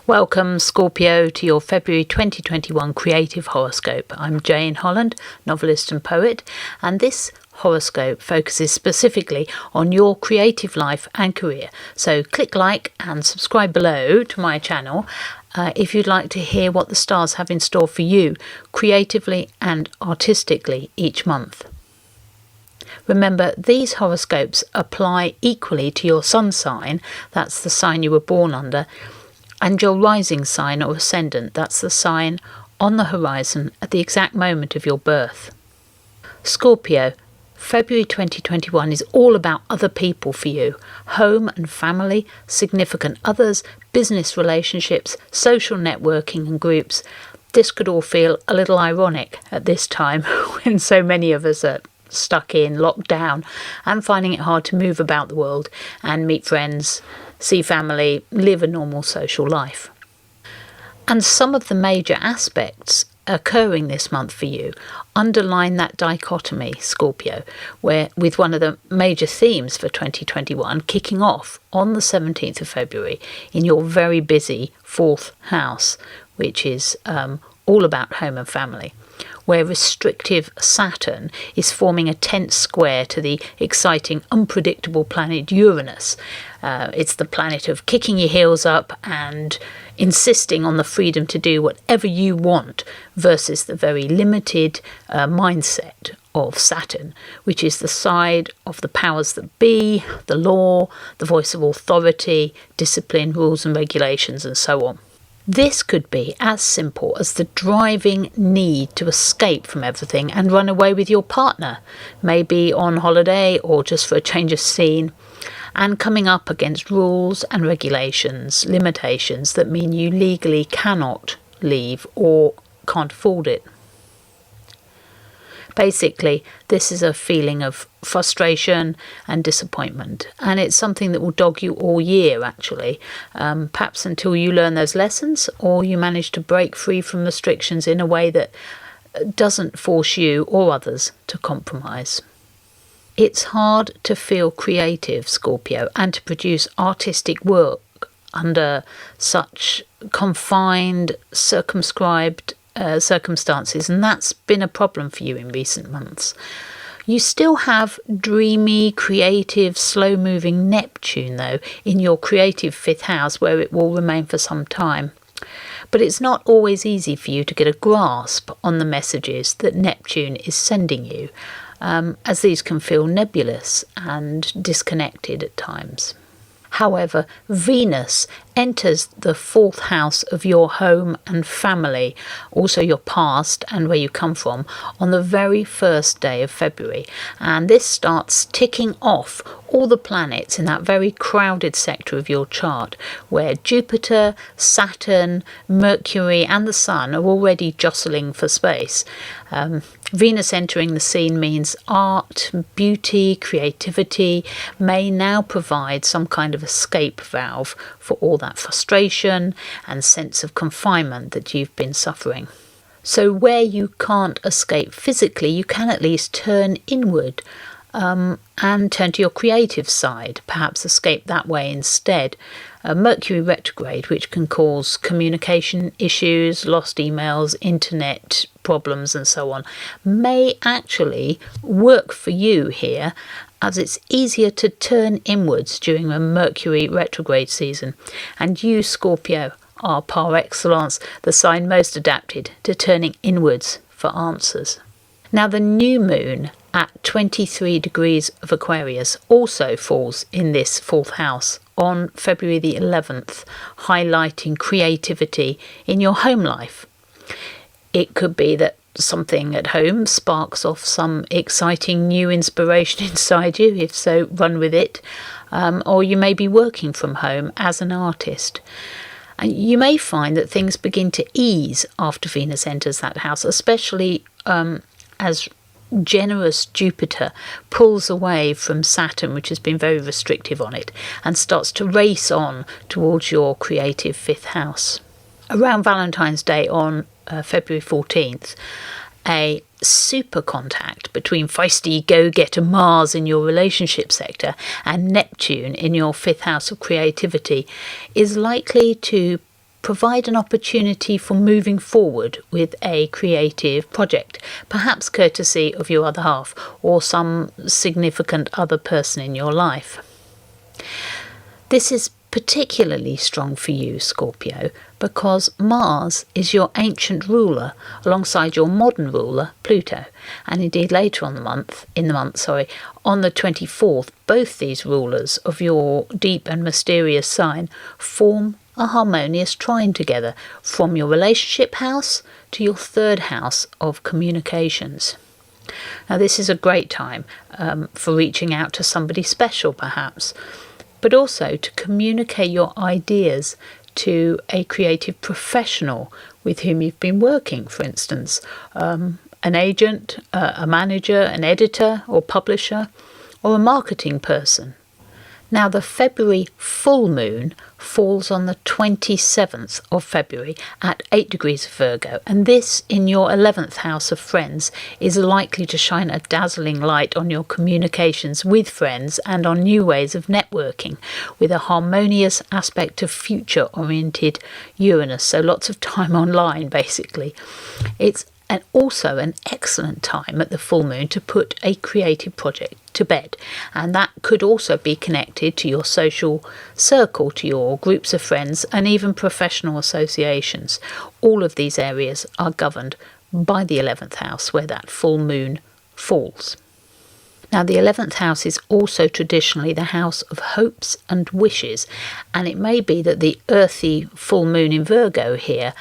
Welcome, Scorpio, to your February 2021 Creative Horoscope. I'm Jane Holland, novelist and poet, and this horoscope focuses specifically on your creative life and career. So click like and subscribe below to my channel if you'd like to hear what the stars have in store for you creatively and artistically each month. Remember, these horoscopes apply equally to your sun sign, that's the sign you were born under, and your rising sign or ascendant, that's the sign on the horizon at the exact moment of your birth. Scorpio, February 2021 is all about other people for you. Home and family, significant others, business relationships, social networking and groups. This could all feel a little ironic at this time when so many of us are stuck in, locked down, and finding it hard to move about the world and meet friends, see family, live a normal social life. And some of the major aspects occurring this month for you underline that dichotomy, Scorpio, where with one of the major themes for 2021 kicking off on the 17th of February in your very busy fourth house, which is all about home and family, where restrictive Saturn is forming a tense square to the exciting, unpredictable planet Uranus. It's the planet of kicking your heels up and insisting on the freedom to do whatever you want versus the very limited mindset of Saturn, which is the side of the powers that be, the law, the voice of authority, discipline, rules and regulations, and so on. This could be as simple as the driving need to escape from everything and run away with your partner, maybe on holiday or just for a change of scene, and coming up against rules and regulations, limitations that mean you legally cannot leave or can't afford it. Basically, this is a feeling of frustration and disappointment, and it's something that will dog you all year, actually, perhaps until you learn those lessons or you manage to break free from restrictions in a way that doesn't force you or others to compromise. It's hard to feel creative, Scorpio, and to produce artistic work under such confined, circumscribed circumstances, and that's been a problem for you in recent months. You still have dreamy, creative, slow-moving Neptune, though, in your creative fifth house, where it will remain for some time. But it's not always easy for you to get a grasp on the messages that Neptune is sending you, as these can feel nebulous and disconnected at times. However, Venus enters the fourth house of your home and family, also your past and where you come from, on the very first day of February. And this starts ticking off all the planets in that very crowded sector of your chart, where Jupiter, Saturn, Mercury and the Sun are already jostling for space. Venus entering the scene means art, beauty, creativity may now provide some kind of escape valve for all that frustration and sense of confinement that you've been suffering. So where you can't escape physically, you can at least turn inward and turn to your creative side, perhaps escape that way instead. Mercury retrograde, which can cause communication issues, lost emails, internet problems and so on, may actually work for you here, as it's easier to turn inwards during a Mercury retrograde season. And you, Scorpio, are par excellence the sign most adapted to turning inwards for answers. Now, the new moon at 23 degrees of Aquarius also falls in this fourth house on February the 11th, highlighting creativity in your home life. It could be that something at home sparks off some exciting new inspiration inside you. If so, run with it. Or you may be working from home as an artist. And you may find that things begin to ease after Venus enters that house, especially as generous Jupiter pulls away from Saturn, which has been very restrictive on it, and starts to race on towards your creative fifth house. Around Valentine's Day on February 14th, a super contact between feisty go-getter Mars in your relationship sector and Neptune in your 5th house of creativity is likely to provide an opportunity for moving forward with a creative project, perhaps courtesy of your other half or some significant other person in your life. This is particularly strong for you, Scorpio, because Mars is your ancient ruler alongside your modern ruler, Pluto. And indeed later on on the 24th, both these rulers of your deep and mysterious sign form a harmonious trine together from your relationship house to your 3rd house of communications. Now this is a great time for reaching out to somebody special perhaps, but also to communicate your ideas to a creative professional with whom you've been working, for instance, an agent, a manager, an editor or publisher, or a marketing person. Now, the February full moon falls on the 27th of February at 8 degrees of Virgo, and this in your 11th house of friends is likely to shine a dazzling light on your communications with friends and on new ways of networking, with a harmonious aspect of future-oriented Uranus, so lots of time online basically. It's also an excellent time at the full moon to put a creative project to bed, and that could also be connected to your social circle, to your groups of friends and even professional associations. All of these areas are governed by the 11th house where that full moon falls. Now, the 11th house is also traditionally the house of hopes and wishes, and it may be that the earthy full moon in Virgo here,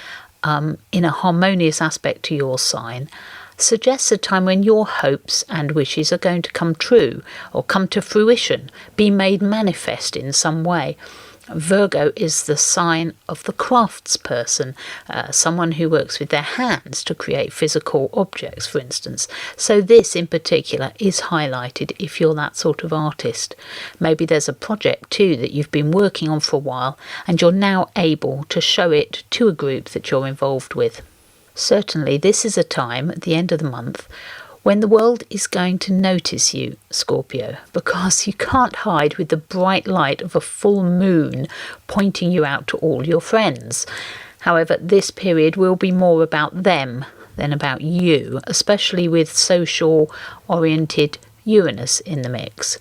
in a harmonious aspect to your sign, suggests a time when your hopes and wishes are going to come true or come to fruition, be made manifest in some way. Virgo is the sign of the craftsperson, someone who works with their hands to create physical objects, for instance. So this in particular is highlighted if you're that sort of artist. Maybe there's a project too that you've been working on for a while and you're now able to show it to a group that you're involved with. Certainly this is a time at the end of the month when the world is going to notice you, Scorpio, because you can't hide with the bright light of a full moon pointing you out to all your friends. However, this period will be more about them than about you, especially with social-oriented Uranus in the mix.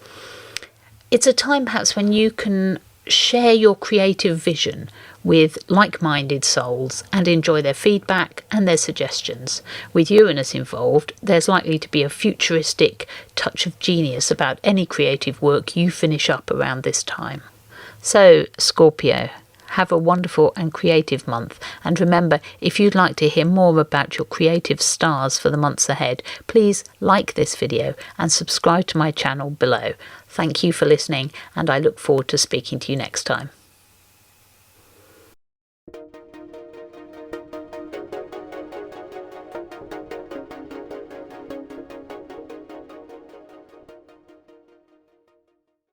It's a time perhaps when you can share your creative vision with like-minded souls and enjoy their feedback and their suggestions. With Uranus involved, there's likely to be a futuristic touch of genius about any creative work you finish up around this time. So, Scorpio, have a wonderful and creative month, and remember, if you'd like to hear more about your creative stars for the months ahead, please like this video and subscribe to my channel below. Thank you for listening, and I look forward to speaking to you next time.